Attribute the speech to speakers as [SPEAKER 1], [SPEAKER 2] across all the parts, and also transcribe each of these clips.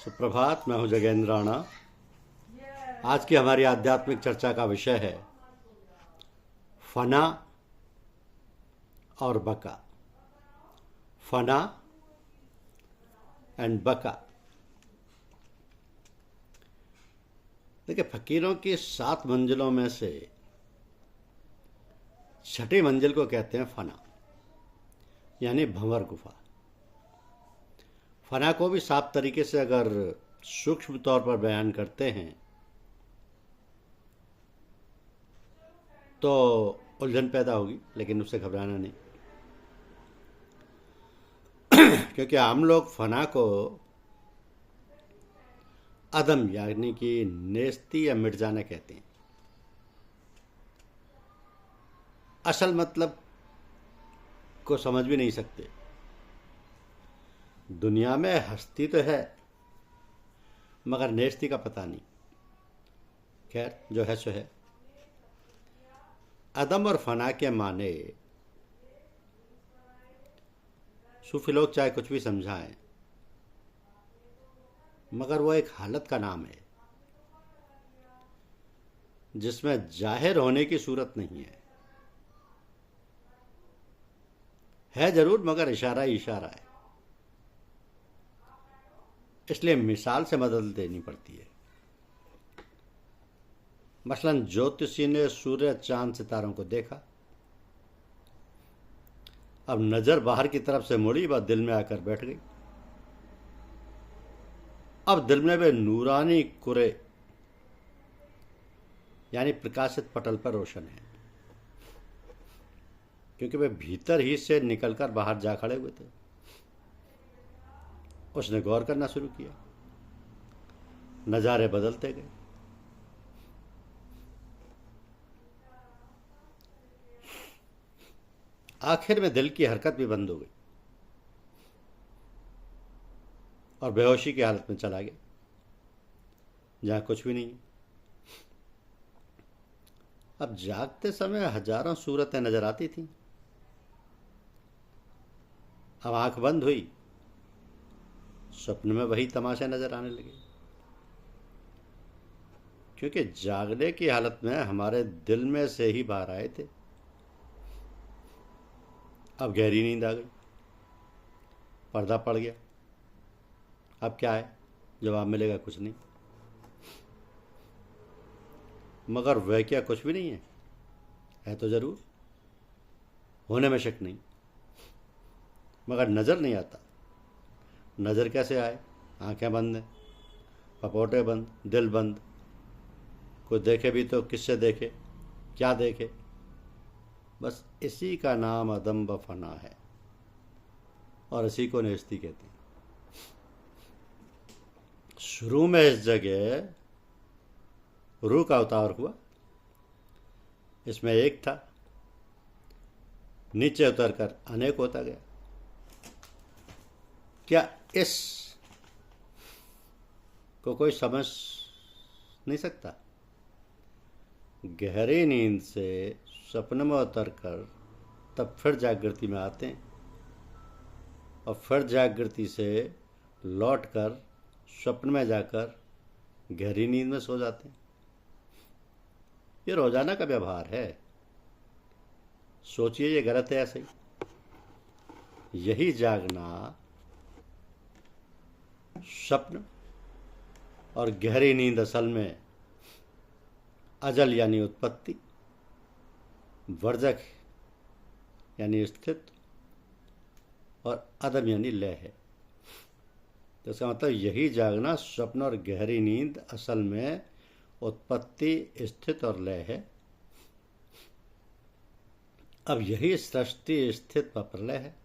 [SPEAKER 1] सुप्रभात। मैं हूं जगेंद्र राणा। आज की हमारी आध्यात्मिक चर्चा का विषय है फना और बका। फना एंड बका। देखिए, फकीरों की 7 मंजिलों में से छठी मंजिल को कहते हैं फना, यानी भंवर गुफा। फना को भी साफ तरीके से अगर सूक्ष्म तौर पर बयान करते हैं तो उलझन पैदा होगी, लेकिन उससे घबराना नहीं। क्योंकि आम लोग फना को अदम यानी कि नेस्ती या मिट जाना कहते हैं। असल मतलब को समझ भी नहीं सकते। दुनिया में हस्ती तो है मगर नेस्ती का पता नहीं। खैर, जो है सो है। अदम और फना के माने सूफी लोग चाहे कुछ भी समझाएं, मगर वो एक हालत का नाम है जिसमें जाहिर होने की सूरत नहीं है जरूर, मगर इशारा ही इशारा है। इसलिए मिसाल से मदद देनी पड़ती है। मसलन ज्योतिषी ने सूर्य चांद सितारों को देखा। अब नजर बाहर की तरफ से मुड़ी, वह दिल में आकर बैठ गई। अब दिल में वे नूरानी कुरे यानी प्रकाशित पटल पर रोशन है, क्योंकि वे भीतर ही से निकलकर बाहर जा खड़े हुए थे। उसने गौर करना शुरू किया। नज़ारे बदलते गए। आखिर में दिल की हरकत भी बंद हो गई और बेहोशी की हालत में चला गया, जहां कुछ भी नहीं। अब जागते समय हजारों सूरतें नजर आती थीं। अब आंख बंद हुई, स्वप्न में वही तमाशे नजर आने लगे। क्योंकि जागने की हालत में हमारे दिल में से ही बाहर आए थे। अब गहरी नींद आ गई, पर्दा पड़ गया। अब क्या है? जवाब मिलेगा कुछ नहीं। मगर वह क्या कुछ भी नहीं है तो जरूर, होने में शक नहीं। मगर नजर नहीं आता। नजर कैसे आए? आंखें बंद हैं, पपोटे बंद, दिल बंद। कोई देखे भी तो किससे देखे, क्या देखे? बस इसी का नाम अदम व फना है और इसी को नेस्ती कहते हैं। शुरू में इस जगह रूह का अवतार हुआ। इसमें एक था, नीचे उतरकर अनेक होता गया। क्या इस को कोई समझ नहीं सकता? गहरी नींद से सपने में उतरकर तब फिर जागृति में आते हैं और फिर जागृति से लौटकर स्वप्न में जाकर गहरी नींद में सो जाते हैं। ये रोजाना का व्यवहार है। सोचिए, ये गलत है? ऐसे ही यही जागना, स्वप्न और गहरी नींद असल में अजल यानी उत्पत्ति, वर्जक यानी स्थित और अदम यानी लय है। तो इसका मतलब यही जागना, स्वप्न और गहरी नींद असल में उत्पत्ति, स्थित और लय है। अब यही सृष्टि, स्थित व प्रलय है।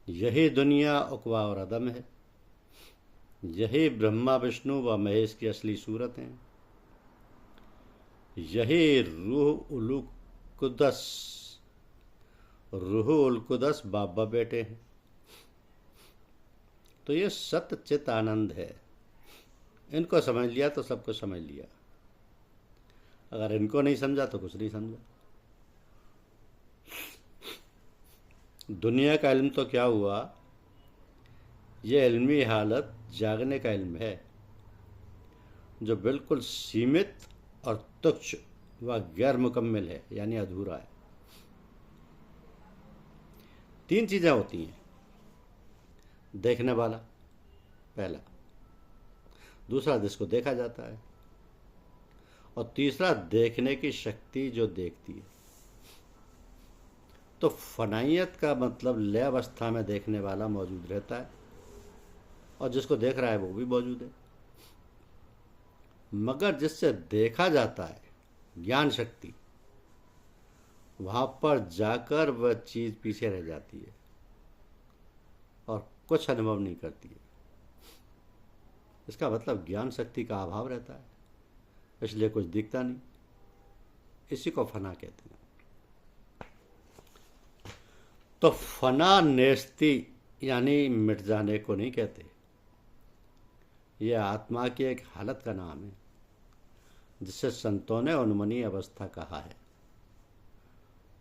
[SPEAKER 1] यही दुनिया, उकवा और अदम है। यही ब्रह्मा, विष्णु व महेश की असली सूरत है। यही रूह उल कुदस बाबा बेटे हैं। तो ये सत्य चित आनंद है। इनको समझ लिया तो सब कुछ समझ लिया। अगर इनको नहीं समझा तो कुछ नहीं समझा। दुनिया का इल्म तो क्या हुआ ये इल्मी हालत जागने का इल्म है, जो बिल्कुल सीमित और तुच्छ व गैर मुकम्मल है, यानी अधूरा है। तीन चीज़ें होती हैं: देखने वाला पहला, दूसरा जिसको देखा जाता है, और तीसरा देखने की शक्ति जो देखती है। तो फनाइयत का मतलब लय अवस्था में देखने वाला मौजूद रहता है, और जिसको देख रहा है वो भी मौजूद है। मगर जिससे देखा जाता है, ज्ञान शक्ति, वहाँ पर जाकर वह चीज़ पीछे रह जाती है और कुछ अनुभव नहीं करती है। इसका मतलब ज्ञान शक्ति का अभाव रहता है, इसलिए कुछ दिखता नहीं। इसी को फना कहते हैं। तो फना नेस्ती यानी मिट जाने को नहीं कहते, यह आत्मा की एक हालत का नाम है, जिसे संतों ने उन्मनी अवस्था कहा है।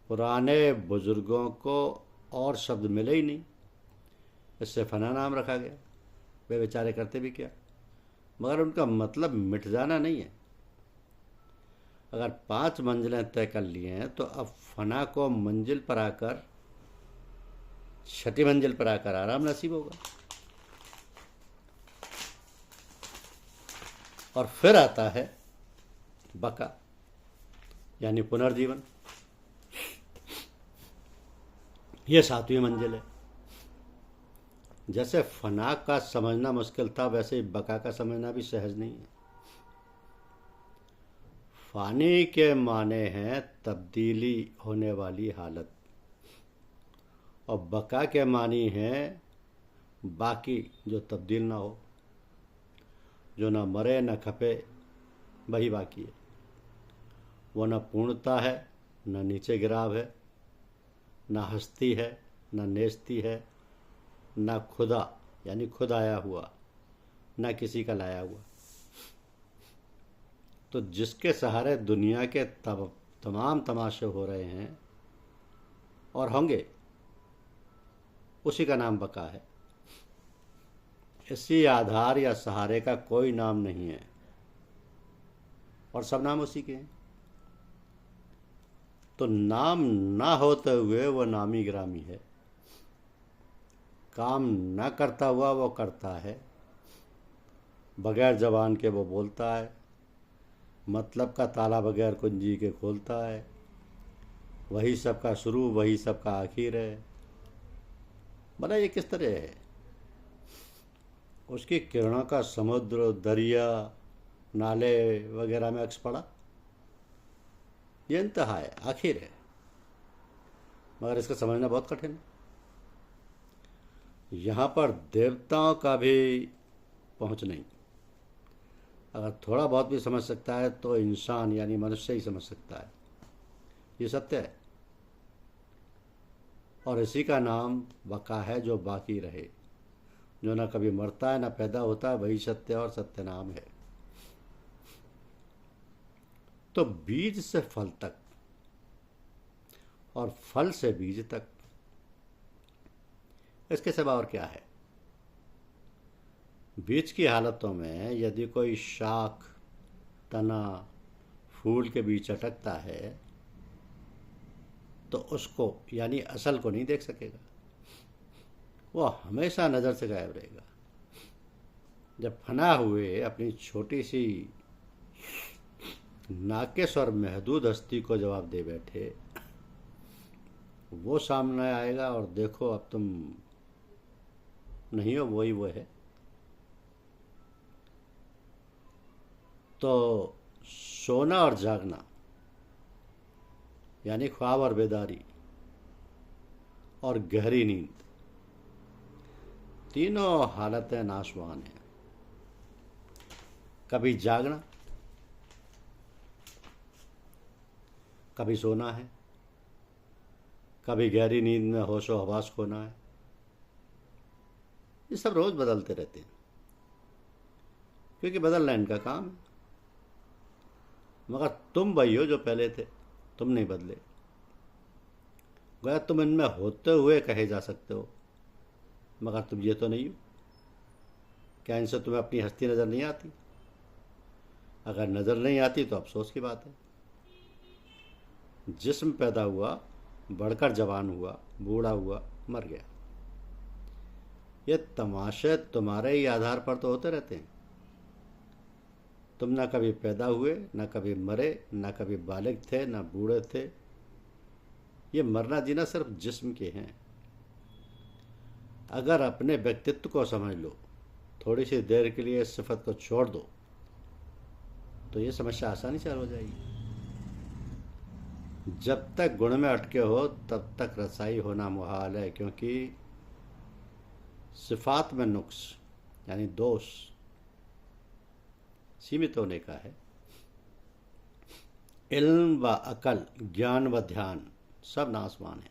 [SPEAKER 1] पुराने बुजुर्गों को और शब्द मिले ही नहीं, इससे फना नाम रखा गया। वे बेचारे करते भी क्या, मगर उनका मतलब मिट जाना नहीं है। अगर 5 मंजिलें तय कर लिए हैं, तो अब फना को मंजिल पर आकर, 6ठी मंजिल पर आकर आराम नसीब होगा। और फिर आता है बका, यानी पुनर्जीवन। यह 7वीं मंजिल है। जैसे फना का समझना मुश्किल था, वैसे ही बका का समझना भी सहज नहीं है। फानी के माने हैं तब्दीली होने वाली हालत, और बका के मानी हैं बाकी, जो तब्दील ना हो, जो ना मरे न खपे, वही बाकी है। वो न पूर्णता है, न नीचे गिराव है, न हस्ती है, न नेस्ती है, न खुदा यानी खुद आया हुआ, न किसी का लाया हुआ। तो जिसके सहारे दुनिया के तमाम तमाशे हो रहे हैं और होंगे, उसी का नाम बका है। इसी आधार या सहारे का कोई नाम नहीं है, और सब नाम उसी के हैं। तो नाम ना होते हुए वो नामी ग्रामी है, काम ना करता हुआ वो करता है, बगैर जबान के वो बोलता है, मतलब का ताला बगैर कुंजी के खोलता है, वही सबका शुरू, वही सबका आखिर है। भला ये किस तरह है? उसकी किरणों का समुद्र, दरिया, नाले वगैरह में अक्स पड़ा, ये इंतहा है, आखिर है, मगर इसका समझना बहुत कठिन है। यहाँ पर देवताओं का भी पहुँच नहीं। अगर थोड़ा बहुत भी समझ सकता है तो इंसान यानी मनुष्य ही समझ सकता है। ये सत्य है, और इसी का नाम बका है, जो बाकी रहे, जो ना कभी मरता है ना पैदा होता है, वही सत्य और सत्य नाम है। तो बीज से फल तक और फल से बीज तक, इसके सिवा और क्या है? बीज की हालतों में यदि कोई शाख, तना, फूल के बीच अटकता है, तो उसको यानी असल को नहीं देख सकेगा, वो हमेशा नज़र से गायब रहेगा। जब फना हुए अपनी छोटी सी नाकिस और महदूद हस्ती को जवाब दे बैठे, वो सामने आएगा और देखो अब तुम नहीं हो, वही वो है। तो सोना और जागना यानी ख्वाब और बेदारी और गहरी नींद, तीनों हालतें नाशवान हैं। कभी जागना, कभी सोना है, कभी गहरी नींद में होशो हवास खोना है। ये सब रोज बदलते रहते हैं, क्योंकि बदलना इनका काम है। मगर तुम वही हो जो पहले थे, तुम नहीं बदले। गोया तुम इनमें होते हुए कहे जा सकते हो, मगर तुम ये तो नहीं हो। क्या इनसे तुम्हें अपनी हस्ती नज़र नहीं आती? अगर नज़र नहीं आती तो अफसोस की बात है। जिस्म पैदा हुआ, बढ़कर जवान हुआ, बूढ़ा हुआ, मर गया। ये तमाशे तुम्हारे ही आधार पर तो होते रहते हैं। तुम ना कभी पैदा हुए, ना कभी मरे, ना कभी बालिग थे, ना बूढ़े थे। ये मरना जीना सिर्फ जिस्म के हैं। अगर अपने व्यक्तित्व को समझ लो, थोड़ी सी देर के लिए इस सिफत को छोड़ दो, तो ये समस्या आसानी से हल हो जाएगी। जब तक गुण में अटके हो तब तक रसाई होना मुहाल है, क्योंकि सिफात में नुक्स यानी दोष सीमित होने का है। इल्म व अकल, ज्ञान व ध्यान सब नासवान है।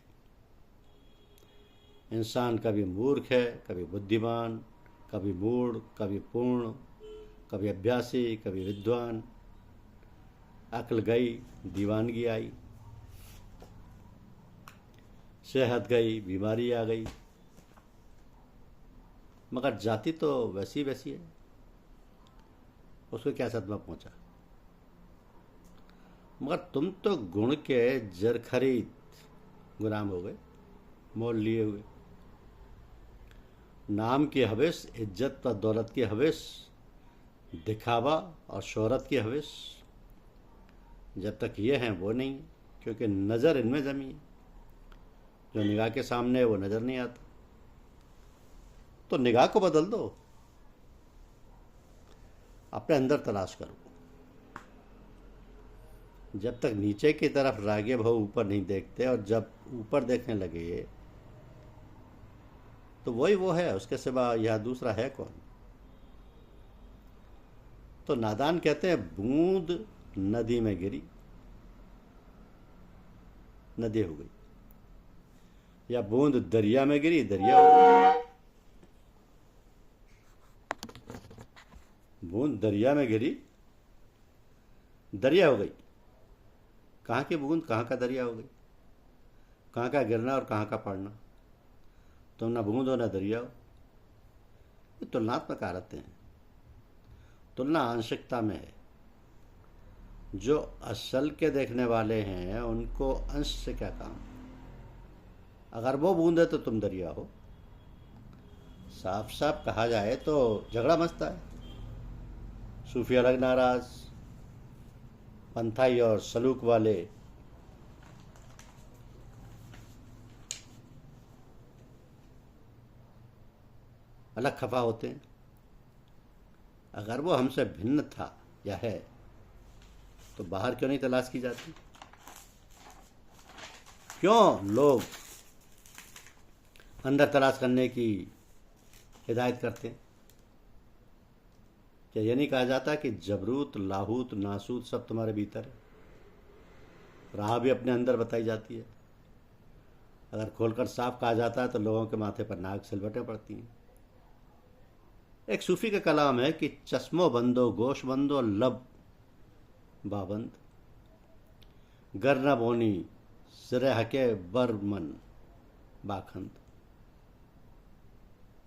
[SPEAKER 1] इंसान कभी मूर्ख है, कभी बुद्धिमान, कभी मूढ़, कभी पूर्ण, कभी अभ्यासी, कभी विद्वान। अक्ल गई, दीवानगी आई, सेहत गई, बीमारी आ गई, मगर जाति तो वैसी वैसी है। उसको क्या सदमा पहुंचा? मगर तुम तो गुण के जर खरीद गुलाम हो गए, मोल लिए हुए। नाम की हवेस, इज्जत व दौलत की हवेस, दिखावा और शोहरत की हवेस, जब तक ये हैं वो नहीं है, क्योंकि नज़र इनमें जमी है। जो निगाह के सामने है वो नज़र नहीं आता। तो निगाह को बदल दो, अपने अंदर तलाश करो। जब तक नीचे की तरफ रागे भाव ऊपर नहीं देखते, और जब ऊपर देखने लगे तो वही वो है, उसके सिवा यह दूसरा है कौन? तो नादान कहते हैं बूंद नदी में गिरी, नदी हो गई, या बूंद दरिया में गिरी, दरिया हो गई। बूंद दरिया में गिरी, दरिया हो गई। कहाँ की बूंद कहाँ का दरिया हो गई? कहाँ का गिरना और कहाँ का पड़ना? तुम ना बूंद हो ना दरिया हो। ये तुलनात्मक आरतें हैं। तुलना आंशिकता में है। जो असल के देखने वाले हैं उनको अंश से क्या काम? अगर वो बूंद है तो तुम दरिया हो। साफ साफ कहा जाए तो झगड़ा मचता है। सूफी अलग नाराज, पंथाई और सलूक वाले अलग खफा होते हैं। अगर वो हमसे भिन्न था या है तो बाहर क्यों नहीं तलाश की जाती? क्यों लोग अंदर तलाश करने की हिदायत करते हैं? क्या यह नहीं कहा जाता कि जबरूत, लाहूत, नासूत सब तुम्हारे भीतर है? राह भी अपने अंदर बताई जाती है। अगर खोलकर साफ कहा जाता है तो लोगों के माथे पर नाग सिलवटें पड़ती हैं। एक सूफी का कलाम है कि चश्मो बंदो गोश बंदो लब बाबंद, गर न बोनी सिरे हके बर मन बाखंद।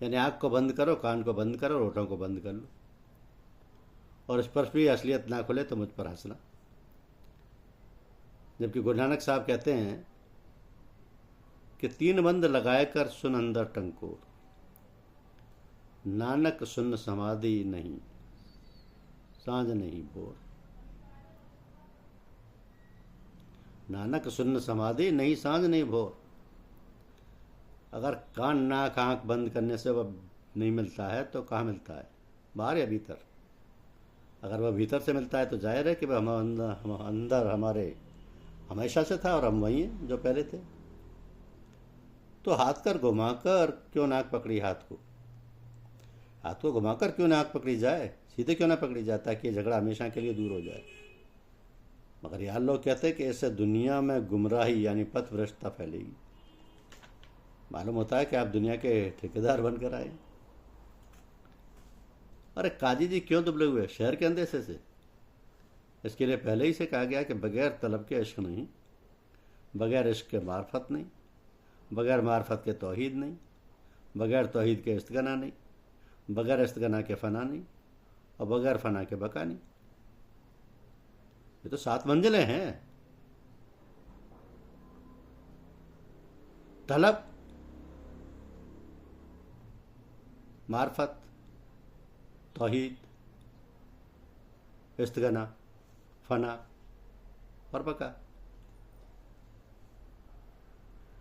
[SPEAKER 1] यानी आँख को बंद करो, कान को बंद करो, होठों को बंद कर लो, और इस पर भी असलियत ना खुले तो मुझ पर हंसना। जबकि गुरु नानक साहब कहते हैं कि 3 बंद लगाए कर सुन अंदर टंकोर, नानक सुन समाधि नहीं, सांझ नहीं भोर। नानक सुन समाधि नहीं, सांझ नहीं भोर। अगर कान, नाक, आँख बंद करने से वह नहीं मिलता है तो कहाँ मिलता है? बाहर या भीतर? अगर वह भीतर से मिलता है तो जाहिर है कि वह हम अंदर हमारे हमेशा से था और हम वही हैं जो पहले थे। तो हाथ कर घुमाकर क्यों नाक पकड़ी? हाथ को घुमाकर क्यों नाक पकड़ी जाए? सीधे क्यों ना पकड़ी जाए, ताकि झगड़ा हमेशा के लिए दूर हो जाए। मगर यार लोग कहते हैं कि इससे दुनिया में गुमराही यानी पथ भ्रष्टता फैलेगी। मालूम होता है कि आप दुनिया के ठेकेदार बनकर आए। अरे काजी जी क्यों दुबले हुए? शहर के अंदेशे से। इसके लिए पहले ही से कहा गया कि बगैर तलब के इश्क नहीं, बगैर इश्क के मार्फत नहीं, बगैर मार्फत के तौहीद नहीं, बगैर तौहीद के इस्तगना नहीं, बगैर इस्तिगना के फ़ना नहीं, और बगैर फ़ना के बका नहीं। ये तो 7 मंजिलें हैं। तलब, मार्फत, तौहीद, इस्तिगना, फ़ना और बका।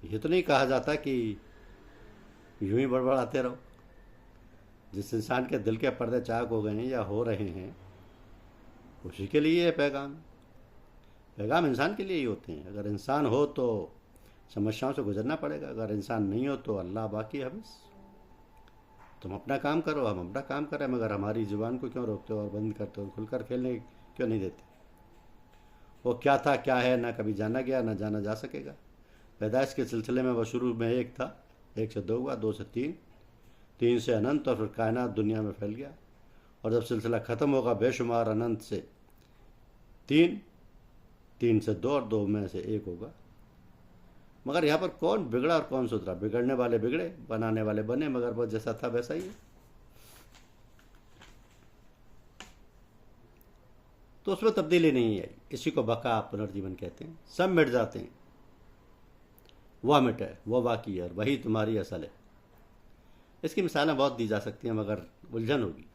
[SPEAKER 1] ये तो नहीं कहा जाता कि यूं ही बड़बड़ाते रहो। जिस इंसान के दिल के पर्दे चाक हो गए हैं या हो रहे हैं, उसी के लिए ये पैगाम इंसान के लिए ही होते हैं। अगर इंसान हो तो समस्याओं से गुजरना पड़ेगा, अगर इंसान नहीं हो तो अल्लाह बाकी हबस। तुम अपना काम करो, हम अपना काम करें, मगर हमारी ज़ुबान को क्यों रोकते हो और बंद करते हो, खुलकर खेलने क्यों नहीं देते। वो क्या था क्या है ना कभी जाना गया ना जाना जा सकेगा। पैदाइश के सिलसिले में वो शुरू में एक था, 1 से 2 हुआ, 2 से 3, 3 से अनंत, और फिर कायनात दुनिया में फैल गया। और जब सिलसिला ख़त्म होगा बेशुमार अनंत से 3, 3 से 2 और 2 में से 1 होगा। मगर यहाँ पर कौन बिगड़ा और कौन सुधरा? बिगड़ने वाले बिगड़े, बनाने वाले बने, मगर वो जैसा था वैसा ही है। तो उसमें तब्दीली नहीं आई। इसी को बका पुनर्जीवन कहते हैं। सब मिट जाते हैं, वह मिटे, वो बाकी है, और वही तुम्हारी असल है। इसकी मिसालें बहुत दी जा सकती हैं, मगर उलझन होगी।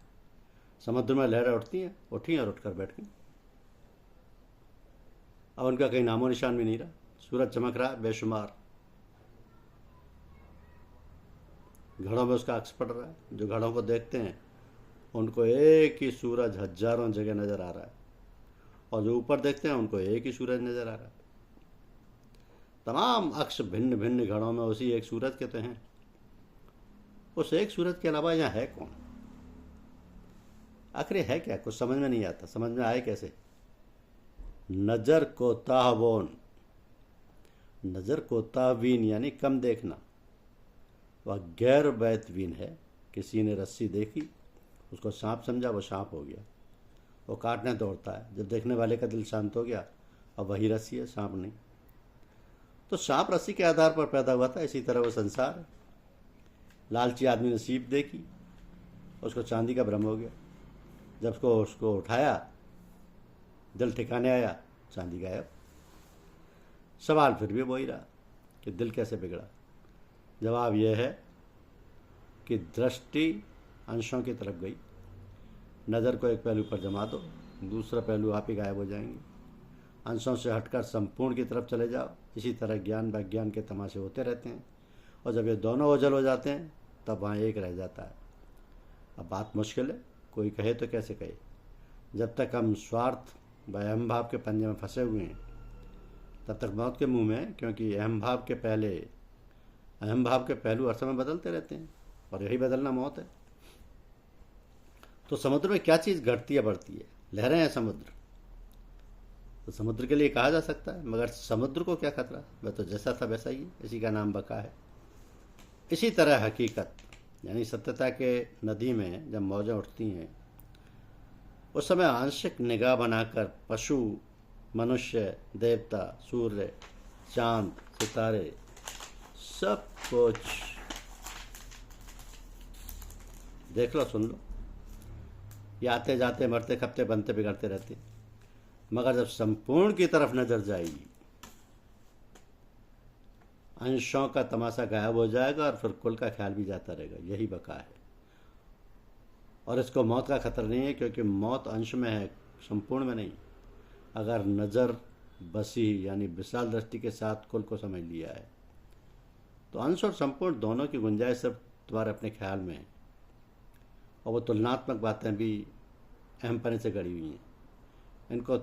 [SPEAKER 1] समुद्र में लहरें उठती हैं, उठी और उठकर बैठ गई। अब उनका कहीं नामो निशान भी नहीं रहा। सूरज चमक रहा है बेशुमार, घड़ों में उसका अक्स पड़ रहा है। जो घड़ों को देखते हैं उनको एक ही सूरज हजारों जगह नज़र आ रहा है, और जो ऊपर देखते हैं उनको एक ही सूरज नज़र आ रहा है। तमाम अक्ष भिन्न भिन्न घड़ों में उसी एक सूरज के तो हैं। उस एक सूरज के अलावा यहाँ है कौन? आखिर है क्या? कुछ समझ में नहीं आता। समझ में आए कैसे? नज़र को ताहवोन, नज़र को तावीन यानी कम देखना, वह गैर बैतवीन है। किसी ने रस्सी देखी, उसको सांप समझा, वो सांप हो गया, वो काटने दौड़ता है। जब देखने वाले का दिल शांत हो गया, अब वही रस्सी है, सांप नहीं। तो सांप रस्सी के आधार पर पैदा हुआ था, इसी तरह वो संसार है। लालची आदमी ने सीप देखी, उसको चांदी का भ्रम हो गया। जब उसको उठाया, दिल ठिकाने आया, चांदी गायब। सवाल फिर भी वही रहा कि दिल कैसे बिगड़ा। जवाब यह है कि दृष्टि अंशों की तरफ गई। नज़र को एक पहलू पर जमा दो, दूसरा पहलू आप ही गायब हो जाएंगे। अंशों से हटकर संपूर्ण की तरफ चले जाओ। इसी तरह ज्ञान विज्ञान के तमाशे होते रहते हैं, और जब ये दोनों ओझल हो जाते हैं तब वहाँ एक रह जाता है। अब बात मुश्किल है, कोई कहे तो कैसे कहे। जब तक हम स्वार्थ व अहम भाव के पंजे में फंसे हुए हैं तब तक मौत के मुंह में है, क्योंकि अहम भाव के पहलू हर समय बदलते रहते हैं, और यही बदलना मौत है। तो समुद्र में क्या चीज़ घटती है बढ़ती है? लहरें हैं समुद्र, तो समुद्र के लिए कहा जा सकता है। मगर समुद्र को क्या खतरा? वह तो जैसा था वैसा ही है, इसी का नाम बका है। इसी तरह हकीकत यानी सत्यता के नदी में जब मौजें उठती हैं, उस समय आंशिक निगाह बनाकर पशु, मनुष्य, देवता, सूर्य, चांद, सितारे, सब कुछ देख लो, सुन लो। ये आते जाते मरते खपते बनते बिगड़ते रहते, मगर जब संपूर्ण की तरफ नजर जाएगी, अंशों का तमाशा गायब हो जाएगा, और फिर कुल का ख्याल भी जाता रहेगा। यही बका है। और इसको मौत का खतरा नहीं है, क्योंकि मौत अंश में है, संपूर्ण में नहीं। अगर नज़र बसी यानी विशाल दृष्टि के साथ कुल को समझ लिया है, तो अंश और संपूर्ण दोनों की गुंजाइश सब तुम्हारे अपने ख्याल में है। और वो तुलनात्मक बातें भी अहम पने से गड़ी हुई हैं। इनको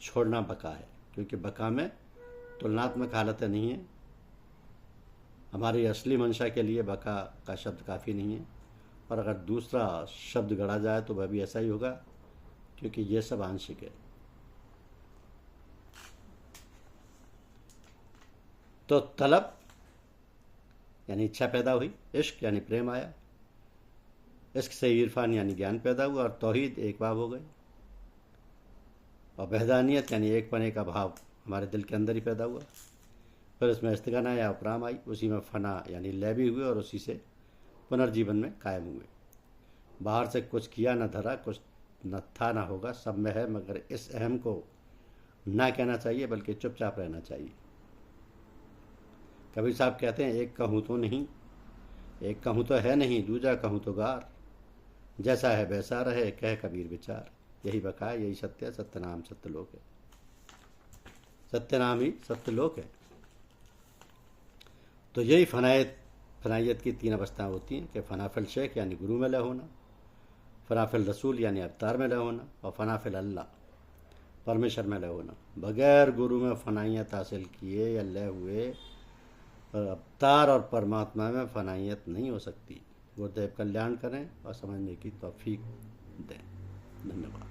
[SPEAKER 1] छोड़ना बका है, क्योंकि बका में तुलनात्मक हालतें नहीं हैं। हमारी असली मंशा के लिए बका का शब्द काफ़ी नहीं है, और अगर दूसरा शब्द गढ़ा जाए तो वह भी ऐसा ही होगा, क्योंकि ये सब आंशिक है। तो तलब यानी इच्छा पैदा हुई, इश्क यानी प्रेम आया, इश्क से इरफान यानी ज्ञान पैदा हुआ, और तौहीद एक भाव हो गए, और वहदानियत यानी एक पने का भाव हमारे दिल के अंदर ही पैदा हुआ। फिर उसमें इस्तिगाना या उपराम आई, उसी में फ़ना यानी लय भी हुए, और उसी से पुनर्जीवन में कायम हुए। बाहर से कुछ किया न धरा, कुछ न था न होगा, सब में है, मगर इस अहम को ना कहना चाहिए बल्कि चुपचाप रहना चाहिए। कबीर साहब कहते हैं, एक कहूँ तो नहीं, एक कहूँ तो है नहीं, दूजा कहूँ तो गार, जैसा है वैसा रहे, कह कबीर विचार। यही बका, यही सत्य है, सत्यनाम सत्यलोक है, सत्यनाम ही सत्यलोक है। तो यही फनायत की तीन अवस्थाएं होती हैं कि फनाफिल शेख यानी गुरु में लय होना, फनाफिल रसूल यानी अवतार में लय होना, और फनाफिल अल्लाह परमेश्वर में लय होना। बगैर गुरु में फनाइयत हासिल किए या लय हुए अवतार और परमात्मा में फनाइयत नहीं हो सकती। गुरुदेव कल्याण करें और समझने की तौफीक दें। धन्यवाद।